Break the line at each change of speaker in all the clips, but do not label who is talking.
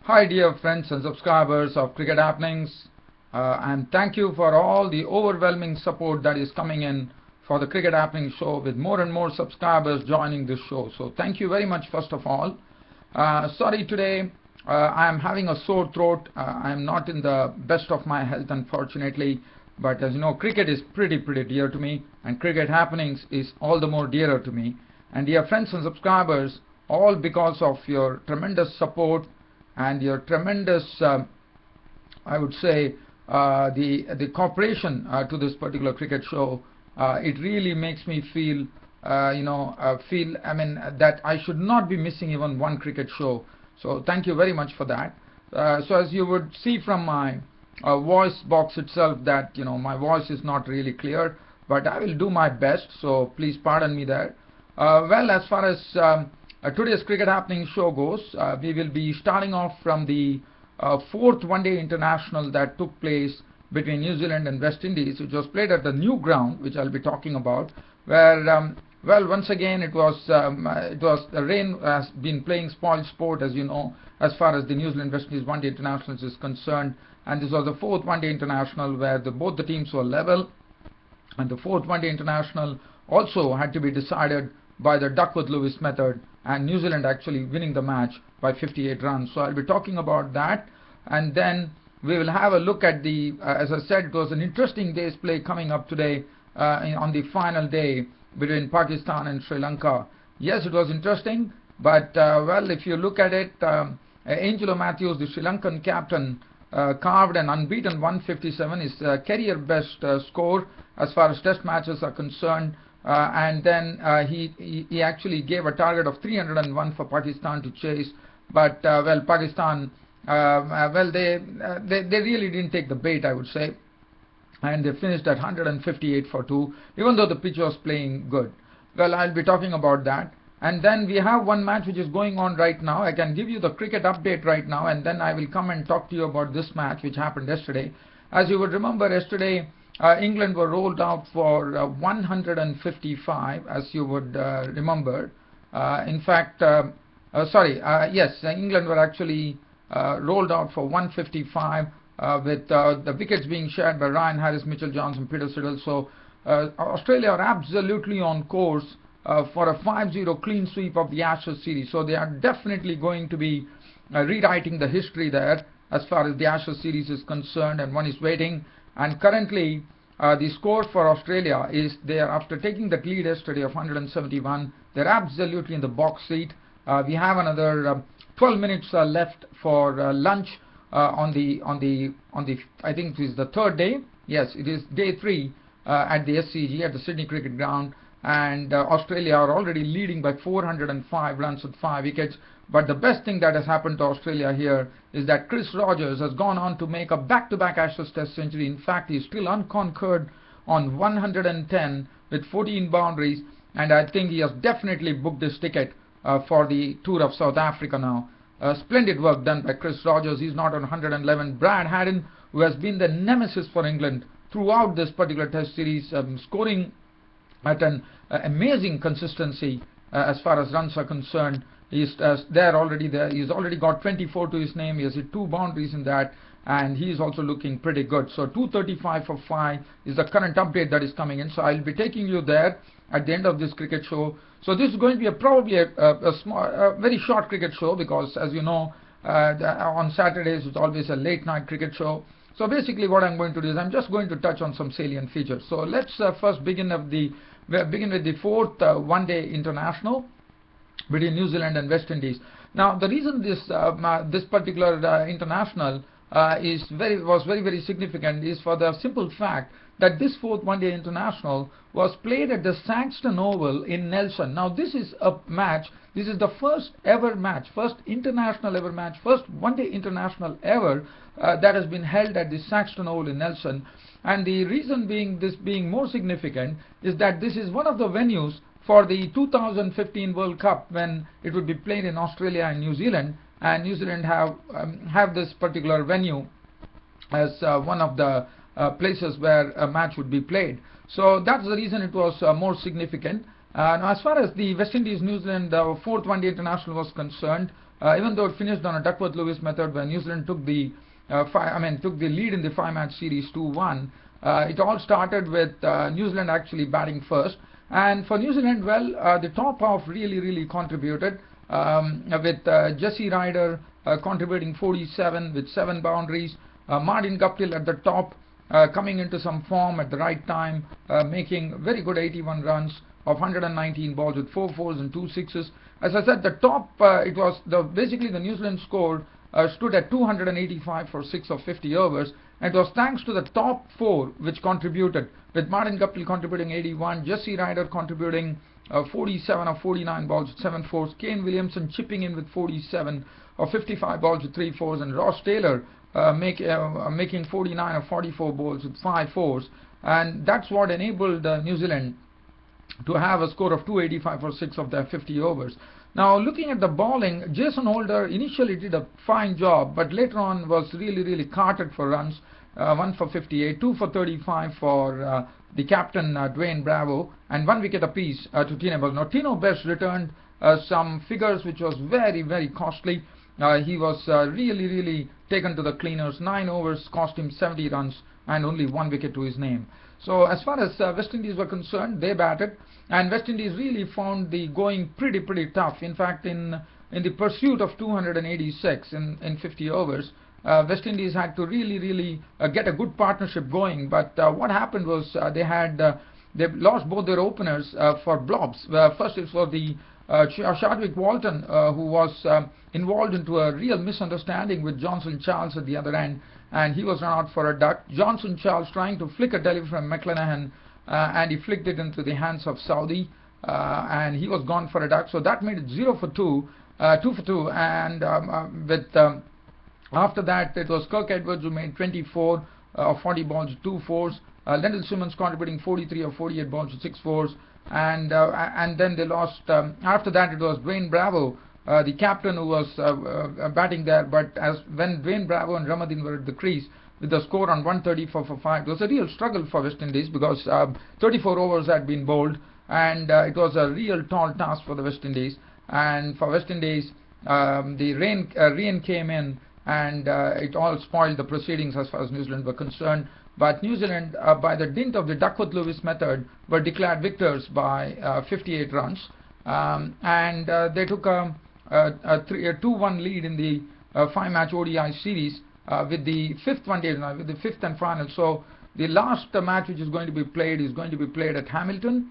Hi dear friends and subscribers of Cricket Happenings, and thank you for all the overwhelming support that is coming in for the Cricket Happenings show, with more and more subscribers joining this show. So thank you very much first of all. Sorry today, I am having a sore throat. I am not in the best of my health unfortunately, but as you know, cricket is pretty dear to me, and Cricket Happenings is all the more dearer to me. And dear friends and subscribers, all because of your tremendous support and your tremendous, I would say, the cooperation to this particular cricket show. It really makes me feel, that I should not be missing even one cricket show. So thank you very much for that. So as you would see from my voice box itself, that my voice is not really clear, but I will do my best. So please pardon me there. Well, as far as today's Cricket Happening show goes, we will be starting off from the fourth one-day international that took place between New Zealand and West Indies, which was played at the new ground, which I'll be talking about, where well, once again it was the rain has been playing spoil sport, as you know, as far as the New Zealand West Indies one-day internationals is concerned. And this was the fourth one-day international where both the teams were level, and the fourth one-day international also had to be decided by the Duckworth-Lewis method, and New Zealand actually winning the match by 58 runs. So I'll be talking about that, and then we will have a look at the, as I said, it was an interesting day's play coming up today on the final day between Pakistan and Sri Lanka. Yes, it was interesting, but well, if you look at it, Angelo Mathews, the Sri Lankan captain, carved an unbeaten 157, his career best score as far as test matches are concerned. And then he actually gave a target of 301 for Pakistan to chase, but well, Pakistan, well, they really didn't take the bait, I would say, and they finished at 158 for 2, even though the pitch was playing good. Well, I'll be talking about that. And then we have one match which is going on right now. I can give you the cricket update right now, and then I will come and talk to you about this match which happened yesterday. As you would remember, yesterday England were rolled out for 155, as you would remember. In fact, yes, England were actually rolled out for 155 with the wickets being shared by Ryan Harris, Mitchell Johnson, Peter Siddle. So Australia are absolutely on course for a 5-0 clean sweep of the Ashes series. So they are definitely going to be rewriting the history there as far as the Ashes series is concerned, and one is waiting. And currently, the score for Australia is, they are, after taking the lead yesterday of 171, they're absolutely in the box seat. We have another 12 minutes left for lunch on the I think it is the third day. Yes, it is day 3 at the SCG, at the Sydney Cricket Ground, and Australia are already leading by 405 runs with 5 wickets. But the best thing that has happened to Australia here is that Chris Rogers has gone on to make a back-to-back Ashes Test century. In fact, he's still unconquered on 110 with 14 boundaries, and I think he has definitely booked his ticket for the tour of South Africa now. Splendid work done by Chris Rogers. He's not on 111. Brad Haddin, who has been the nemesis for England throughout this particular Test series, scoring at an amazing consistency as far as runs are concerned. He's already there. He's already got 24 to his name. He has hit 2 boundaries in that, and he's also looking pretty good. So 235 for 5 is the current update that is coming in. So I'll be taking you there at the end of this cricket show. So this is going to be probably a very short cricket show, because as you know, on Saturdays it's always a late night cricket show. So basically what I'm going to do is I'm just going to touch on some salient features. So let's first begin with the fourth one-day international between New Zealand and West Indies. Now, the reason this particular international was very significant is for the simple fact that this fourth one-day international was played at the Saxton Oval in Nelson. Now, this is a match. This is the first ever match, first international ever match, first one-day international ever that has been held at the Saxton Oval in Nelson. And the reason being, this being more significant, is that this is one of the venues for the 2015 World Cup, when it would be played in Australia and New Zealand, and New Zealand have this particular venue as one of the places where a match would be played. So that's the reason it was more significant. Now, as far as the West Indies New Zealand fourth one-day international was concerned, even though it finished on a Duckworth-Lewis method where New Zealand took the took the lead in the 5-match series 2-1. It all started with New Zealand actually batting first, and for New Zealand, well, the top half really contributed, with Jesse Ryder contributing 47 with 7 boundaries, Martin Guptill at the top, coming into some form at the right time, making very good 81 runs of 119 balls with 4 fours and 2 sixes. As I said, the top, it was basically the New Zealand score stood at 285 for 6 of 50 overs, and it was thanks to the top 4 which contributed, with Martin Guptill contributing 81, Jesse Ryder contributing 47 of 49 balls with 7 fours, Kane Williamson chipping in with 47 of 55 balls with 3 fours, and Ross Taylor making 49 of 44 balls with 5 fours, and that's what enabled New Zealand to have a score of 285 for 6 of their 50 overs. Now, looking at the bowling, Jason Holder initially did a fine job, but later on was really carted for runs. 1 for 58, 2 for 35 for the captain Dwayne Bravo, and 1 wicket apiece to Tino Best. Now, Tino Best returned some figures which was very costly. He was really taken to the cleaners. 9 overs cost him 70 runs and only 1 wicket to his name. So as far as West Indies were concerned, they batted, and West Indies really found the going pretty tough. In fact, in the pursuit of 286 in 50 overs, West Indies had to really get a good partnership going. But what happened was they lost both their openers for blobs. First, it was the Chadwick Walton, who was involved into a real misunderstanding with Johnson Charles at the other end, and he was run out for a duck. Johnson Charles trying to flick a delivery from McClenaghan, and he flicked it into the hands of Saudi, and he was gone for a duck. So that made it 0 for 2, 2 for 2, and after that it was Kirk Edwards who made 24 of 40 balls with 2 fours. Lendl Simmons contributing 43 of 48 balls with 6 fours, and then they lost. After that it was Dwayne Bravo, the captain, who was batting there, but when Dwayne Bravo and Ramadan were at the crease with the score on 134 for 5, it was a real struggle for West Indies because 34 overs had been bowled, and it was a real tall task for the West Indies. And for West Indies, the rain came in, and it all spoiled the proceedings as far as New Zealand were concerned. But New Zealand, by the dint of the Duckworth-Lewis method, were declared victors by 58 runs, and they took a 2-1 lead in the 5-match ODI series with the 5th one day, with the 5th and final. So the last match which is going to be played at Hamilton,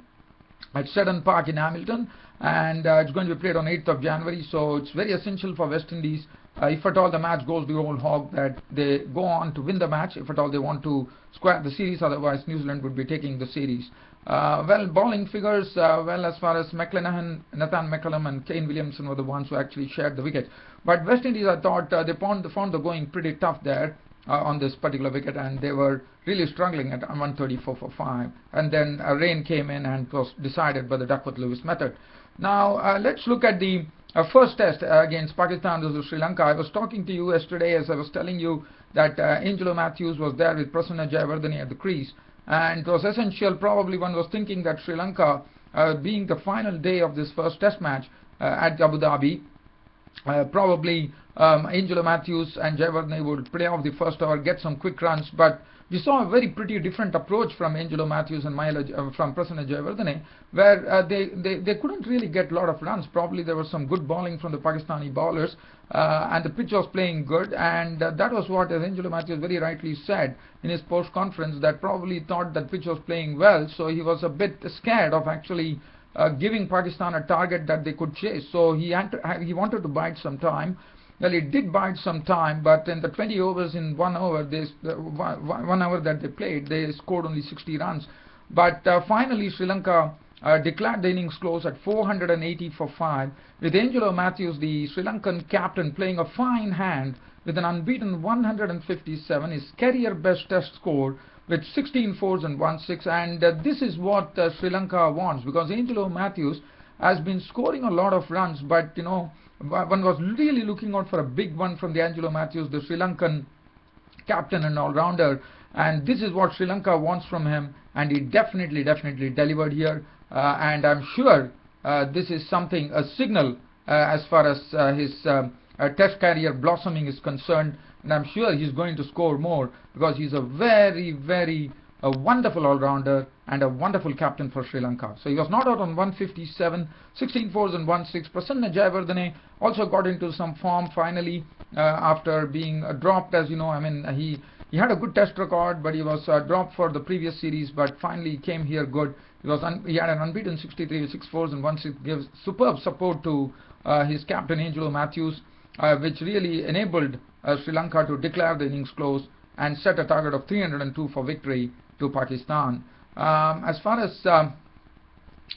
at Seddon Park in Hamilton, and it's going to be played on 8th of January. So it's very essential for West Indies, if at all the match goes the whole hog, that they go on to win the match, if at all they want to square the series. Otherwise New Zealand would be taking the series. Well, bowling figures, well, as far as McClenaghan, Nathan McCullum and Kane Williamson were the ones who actually shared the wicket. But West Indies, I thought, they found the going pretty tough there on this particular wicket, and they were really struggling at 134 for 5. And then rain came in and it was decided by the Duckworth-Lewis method. Now, let's look at the first test against Pakistan versus Sri Lanka. I was talking to you yesterday, as I was telling you, that Angelo Mathews was there with Prasanna Jayawardene at the crease. And it was essential. Probably one was thinking that Sri Lanka, being the final day of this first test match at Abu Dhabi, probably Angelo Mathews and Jayawardene would play off the first over, get some quick runs. But we saw a very pretty different approach from Angelo Mathews and from Prasanna Jayawardene, where they couldn't really get a lot of runs. Probably there was some good bowling from the Pakistani bowlers, and the pitch was playing good, and that was what, as Angelo Mathews very rightly said in his post conference, that probably thought that pitch was playing well, so he was a bit scared of actually giving Pakistan a target that they could chase. So he wanted to bide some time. Well, it did bide some time, but in the 20 overs in 1 hour, 1 hour that they played, they scored only 60 runs. But finally, Sri Lanka declared the innings close at 480 for 5, with Angelo Mathews, the Sri Lankan captain, playing a fine hand with an unbeaten 157, his career best test score, with 16 fours and 1 6. And this is what Sri Lanka wants, because Angelo Mathews has been scoring a lot of runs, but you know, one was really looking out for a big one from the Angelo Mathews, the Sri Lankan captain and all-rounder, and this is what Sri Lanka wants from him, and he definitely delivered here, and I'm sure this is something, a signal as far as his Test career blossoming is concerned, and I'm sure he's going to score more because he's a very a wonderful all-rounder and a wonderful captain for Sri Lanka. So he was not out on 157, 16 fours and 1/6. Prasanna Jayawardene also got into some form finally after being dropped, as you know. I mean, he had a good test record, but he was dropped for the previous series, but finally he came here good. He had an unbeaten 63 with 6 fours and 1/6, gives superb support to his captain Angelo Mathews, which really enabled Sri Lanka to declare the innings close and set a target of 302 for victory to Pakistan. As far as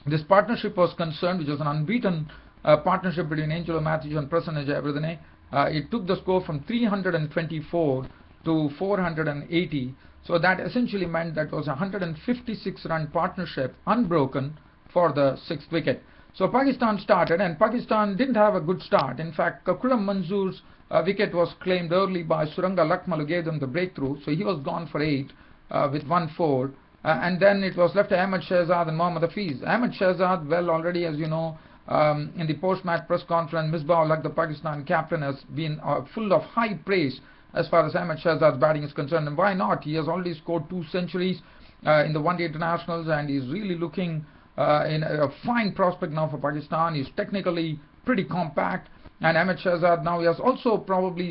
this partnership was concerned, which was an unbeaten partnership between Angelo Mathews and Prasanna Jayawardene, it took the score from 324 to 480. So that essentially meant that was a 156 run partnership unbroken for the 6th wicket. So Pakistan started, and Pakistan didn't have a good start. In fact, Khurram Manzoor's wicket was claimed early by Suranga Lakmal, who gave them the breakthrough. So he was gone for 8 with 1/4. And then it was left to Ahmed Shehzad and Mohammad Hafiz. Ahmed Shehzad, well, already, as you know, in the post-match press conference, Misbah-ul-Haq, the Pakistan captain, has been full of high praise as far as Ahmed Shehzad's batting is concerned. And why not? He has already scored 2 centuries in the one-day internationals, and he's really looking in a fine prospect now for Pakistan. He's technically pretty compact, and Ahmed Shehzad now he's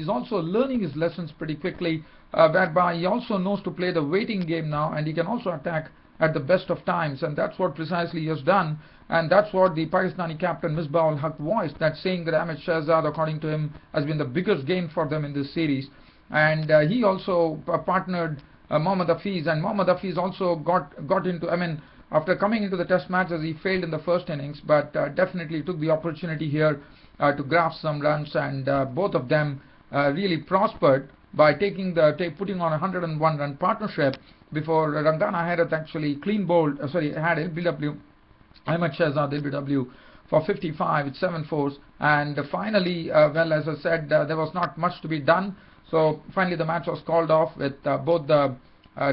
also learning his lessons pretty quickly, whereby he also knows to play the waiting game now, and he can also attack at the best of times, and that's what precisely he has done, and that's what the Pakistani captain Misbah-ul-Haq voiced, that saying that Ahmed Shehzad, according to him, has been the biggest gain for them in this series. And he also partnered Mohammad Hafiz, and Mohammad Hafiz also got into, I mean, after coming into the test matches, he failed in the first innings, but definitely took the opportunity here to grab some runs, and both of them really prospered by putting on a 101 run partnership before Rangana Herath actually had LBW, Ahmed Shehzad LBW for 55 with 7 fours, and finally, well, as I said, there was not much to be done. So finally the match was called off with both the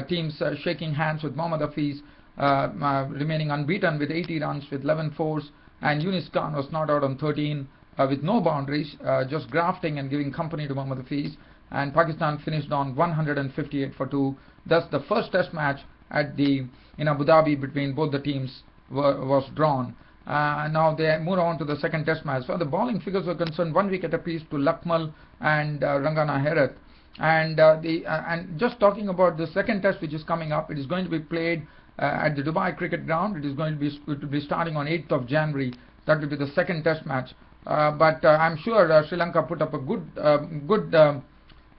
teams shaking hands, with Mohammad Hafiz remaining unbeaten with 80 runs with 11 fours, and Yunis Khan was not out on 13 with no boundaries, just grafting and giving company to Mohammad Hafiz, and Pakistan finished on 158 for 2. Thus the first test match in Abu Dhabi between both the teams was drawn. Now they move on to the second test match. So the bowling figures were concerned, 1 wicket apiece to Lakmal and Rangana Herath. And just talking about the second test which is coming up, it is going to be played at the Dubai Cricket Ground. It will be starting on 8th of January. That will be the second test match. But I'm sure Sri Lanka put up a good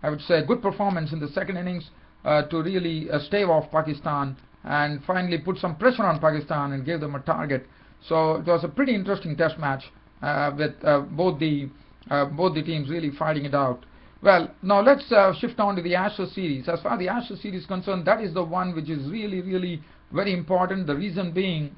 I would say good performance in the second innings to really stave off Pakistan and finally put some pressure on Pakistan and gave them a target. So it was a pretty interesting test match with both the teams really fighting it out. Well, now let's shift on to the Ashes series. As far as the Ashes series is concerned, that is the one which is really very important. The reason being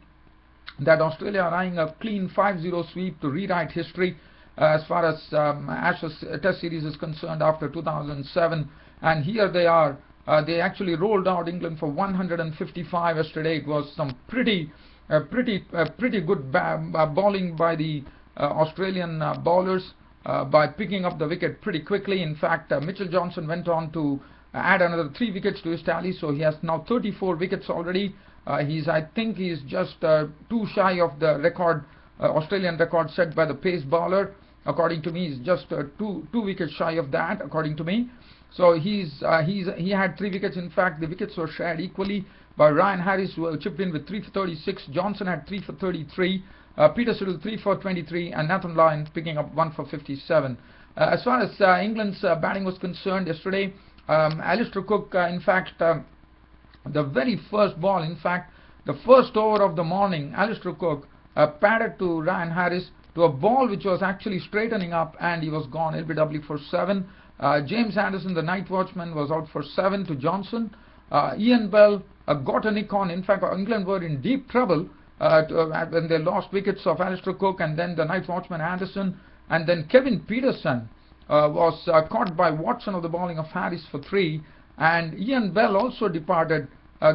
that Australia are eyeing a clean 5-0 sweep to rewrite history as far as Ashes Test series is concerned after 2007, and here they are. They actually rolled out England for 155 yesterday. It was some pretty good bowling by the Australian bowlers by picking up the wicket pretty quickly. In fact, Mitchell Johnson went on to add another 3 wickets to his tally, so he has now 34 wickets already. I think he's just 2 shy of the record, Australian record set by the pace bowler. According to me, he's just 2 wickets shy of that, according to me. So he had 3 wickets. In fact, the wickets were shared equally by Ryan Harris, who chipped in with 3 for 36. Johnson had 3 for 33. Peter Siddle 3 for 23, and Nathan Lyon picking up 1 for 57. As far as England's batting was concerned yesterday, Alistair Cook, in fact, the very first ball, in fact, the first over of the morning, Alistair Cook padded to Ryan Harris to a ball which was actually straightening up, and he was gone, LBW for 7. James Anderson, the night watchman, was out for 7 to Johnson. Ian Bell got a nick on. In fact, England were in deep trouble when they lost wickets of Alistair Cook and then the night watchman Anderson, and then Kevin Peterson was caught by Watson of the bowling of Harris for 3, and Ian Bell also departed,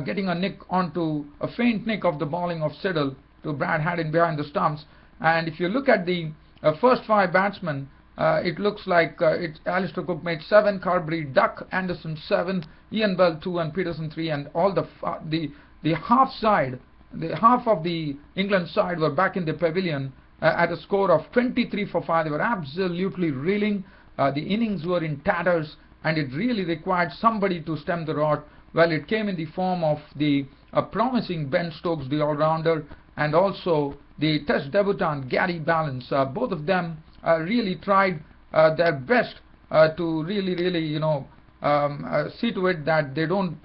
getting a nick onto a faint nick of the bowling of Siddle to Brad Haddin behind the stumps. And if you look at the first 5 batsmen, It looks like Alistair Cook made 7, Carberry, Duck, Anderson 7, Ian Bell 2, and Peterson 3, and all the half side, the half of the England side were back in the pavilion at a score of 23 for 5. They were absolutely reeling. The innings were in tatters, and it really required somebody to stem the rot. Well, it came in the form of the promising Ben Stokes, the all-rounder, and also the Test debutant Gary Ballance. Both of them really tried their best to really, see to it that they don't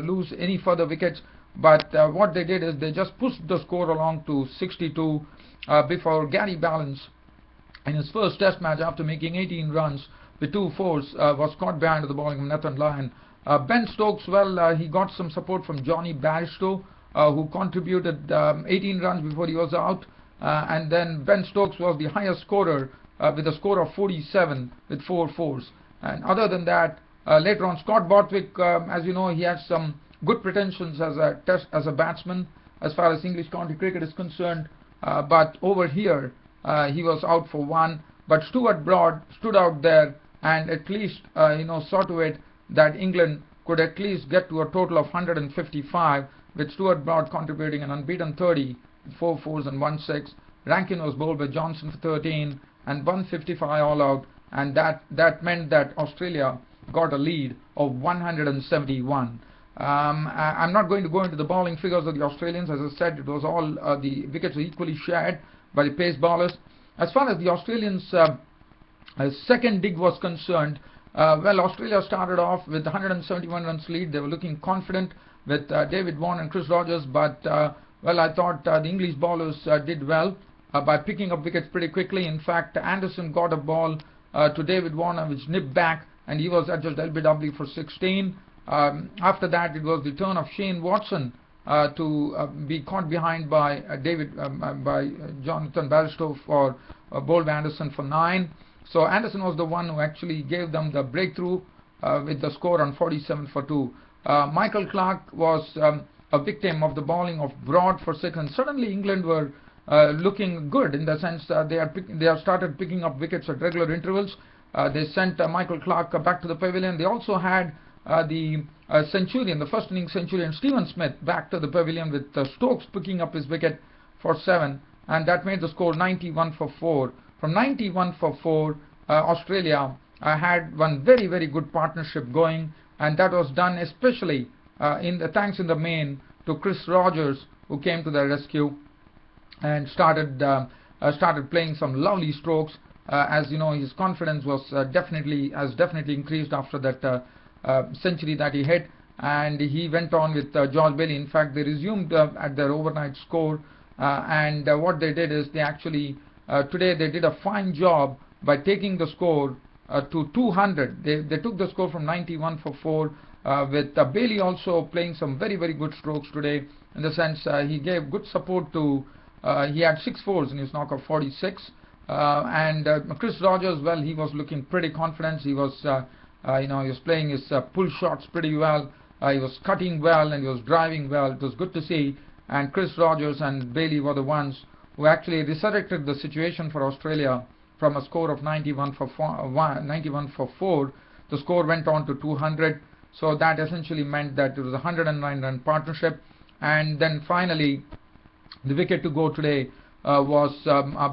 lose any further wickets. But what they did is they just pushed the score along to 62 before Gary Ballance, in his first Test match after making 18 runs with 2 fours, was caught behind the bowling of Nathan Lyon. Ben Stokes, well, he got some support from Johnny Bairstow, who contributed 18 runs before he was out, and then Ben Stokes was the highest scorer with a score of 47 with 4 fours. And other than that, later on, Scott Borthwick, as you know, he has some good pretensions as a batsman as far as English county cricket is concerned, but over here he was out for 1. But Stuart Broad stood out there and at least saw to it that England could at least get to a total of 155, with Stuart Broad contributing an unbeaten 30 with 4 fours and 1 6. Rankin was bowled by Johnson for 13 and 155 all out, and that meant that Australia got a lead of 171. I'm not going to go into the bowling figures of the Australians. As I said, it was all the wickets were equally shared by the pace bowlers. As far as the Australians' second dig was concerned, well, Australia started off with 171 runs lead. They were looking confident with David Warner and Chris Rogers, but well, I thought the English bowlers did well by picking up wickets pretty quickly. In fact, Anderson got a ball to David Warner which nipped back, and he was at just LBW for 16. After that, it was the turn of Shane Watson to be caught behind by Jonathan Bairstow for bowled Anderson for 9. So Anderson was the one who actually gave them the breakthrough with the score on 47 for 2. Michael Clarke was a victim of the bowling of Broad for 6, and suddenly England were looking good in the sense they have started picking up wickets at regular intervals. They sent Michael Clarke back to the pavilion. They also had the centurion, the first innings centurion Stephen Smith, back to the pavilion with Stokes picking up his wicket for 7, and that made the score 91 for 4. From 91 for 4, Australia had one very, very good partnership going, and that was done especially thanks in the main to Chris Rogers, who came to their rescue and started playing some lovely strokes. As you know, his confidence was definitely increased after that century that he hit, and he went on with George Bailey. In fact, they resumed at their overnight score, and what they did is they actually today they did a fine job by taking the score to 200. They took the score from 91 for 4, with Bailey also playing some very, very good strokes today, in the sense he gave good support to he had 6 fours in his knock of 46, and Chris Rogers, well, he was looking pretty confident. He was he was playing his pull shots pretty well. He was cutting well and he was driving well. It was good to see. And Chris Rogers and Bailey were the ones who actually resurrected the situation for Australia from a score of 91 for 4. The score went on to 200. So that essentially meant that it was a 109-run partnership. And then finally, the wicket to go today was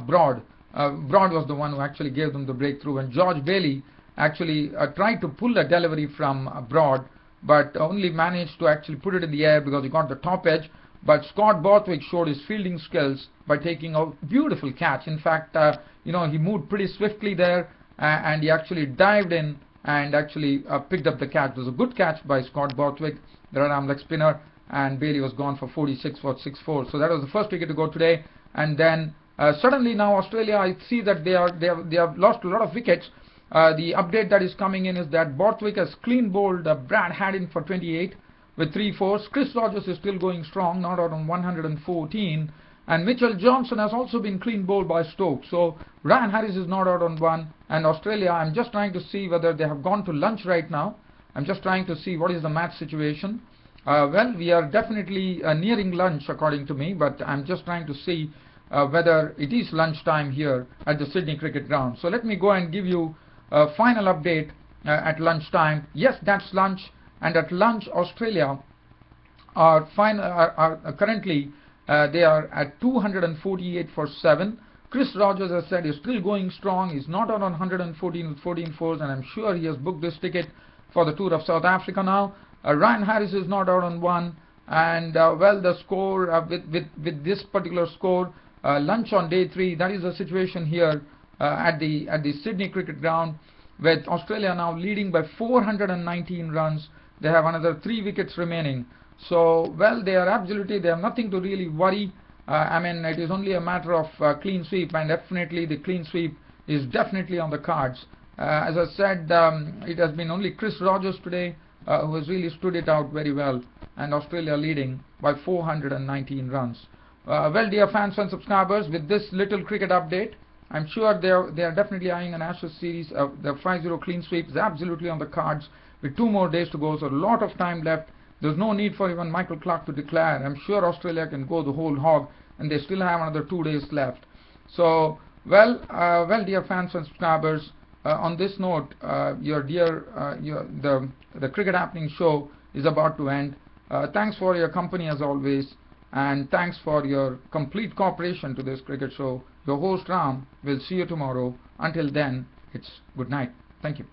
Broad. Broad was the one who actually gave them the breakthrough. And George Bailey actually tried to pull a delivery from Broad, but only managed to actually put it in the air because he got the top edge. But Scott Borthwick showed his fielding skills by taking a beautiful catch. In fact, he moved pretty swiftly there, and he actually dived in and actually picked up the catch. It was a good catch by Scott Borthwick, the right arm leg spinner, and Bailey was gone for 46 for 6-4. So that was the first wicket to go today. And then suddenly now Australia, I see that they have lost a lot of wickets. The update that is coming in is that Borthwick has clean bowled Brad Haddin for 28 with 3 fours. Chris Rogers is still going strong, not out on 114, and Mitchell Johnson has also been clean bowled by Stokes. So Ryan Harris is not out on 1, and Australia, I'm just trying to see whether they have gone to lunch right now. I'm just trying to see what is the match situation. Well, we are definitely nearing lunch according to me, but I'm just trying to see whether it is lunchtime here at the Sydney Cricket Ground. So let me go and give you a final update at lunchtime. Yes, that's lunch, and at lunch Australia are currently they are at 248 for 7. Chris Rogers, as I said, is still going strong. He's not out on 114 with 14 fours, and I'm sure he has booked this ticket for the tour of South Africa now. Ryan Harris is not out on 1, and well, the score with this particular score, lunch on day 3, that is the situation here at the Sydney Cricket Ground, with Australia now leading by 419 runs. They have another 3 wickets remaining. So, well, they have nothing to really worry. I mean, it is only a matter of clean sweep, and definitely the clean sweep is definitely on the cards. As I said, it has been only Chris Rogers today who has really stood it out very well, and Australia leading by 419 runs. Well, dear fans and subscribers, with this little cricket update, I'm sure they are definitely eyeing an Ashes series. The 5-0 clean sweep is absolutely on the cards, with 2 more days to go, so a lot of time left. There's no need for even Michael Clarke to declare. I'm sure Australia can go the whole hog, and they still have another 2 days left. So, well, dear fans and subscribers, on this note, the Cricket Happening show is about to end. Thanks for your company as always, and thanks for your complete cooperation to this cricket show. Your host Ram will see you tomorrow. Until then, it's good night. Thank you.